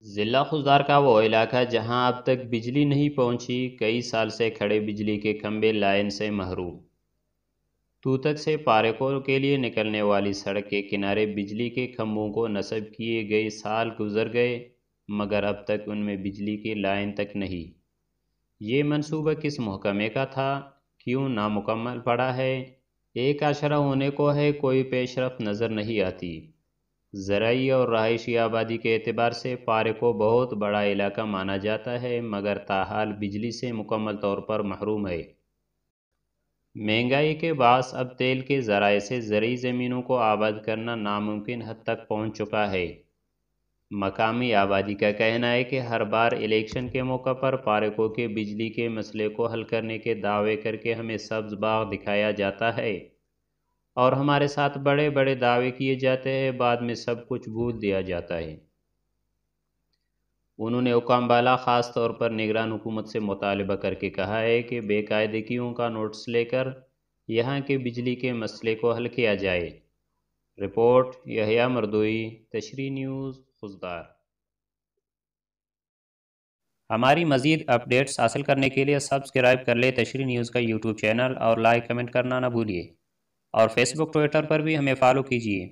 ضلع خضدار کا وہ علاقہ جہاں اب تک بجلی نہیں پہنچی، کئی سال سے کھڑے بجلی کے کھمبے لائن سے محروم۔ توتک سے پارکوں کے لیے نکلنے والی سڑک کے کنارے بجلی کے کھمبوں کو نصب کیے گئے سال گزر گئے، مگر اب تک ان میں بجلی کی لائن تک نہیں۔ یہ منصوبہ کس محکمے کا تھا؟ کیوں نامکمل پڑا ہے؟ ایک اشارہ ہونے کو ہے، کوئی پیش رفت نظر نہیں آتی۔ زرعی اور رہائشی آبادی کے اعتبار سے پارکو بہت بڑا علاقہ مانا جاتا ہے، مگر تاحال بجلی سے مکمل طور پر محروم ہے۔ مہنگائی کے باعث اب تیل کے ذرائع سے زرعی زمینوں کو آباد کرنا ناممکن حد تک پہنچ چکا ہے۔ مقامی آبادی کا کہنا ہے کہ ہر بار الیکشن کے موقع پر پارکوں کے بجلی کے مسئلے کو حل کرنے کے دعوے کر کے ہمیں سبز باغ دکھایا جاتا ہے اور ہمارے ساتھ بڑے بڑے دعوے کیے جاتے ہیں، بعد میں سب کچھ بھول دیا جاتا ہے۔ انہوں نے حکام بالا خاص طور پر نگران حکومت سے مطالبہ کر کے کہا ہے کہ بے قاعدگیوں کا نوٹس لے کر یہاں کے بجلی کے مسئلے کو حل کیا جائے۔ رپورٹ یحییٰ مردوئی، تشریح نیوز، خضدار۔ ہماری مزید اپڈیٹس حاصل کرنے کے لیے سبسکرائب کر لیں تشریح نیوز کا یوٹیوب چینل اور لائک کمنٹ کرنا نہ بھولیے، اور فیس بک ٹویٹر پر بھی ہمیں فالو کیجیے۔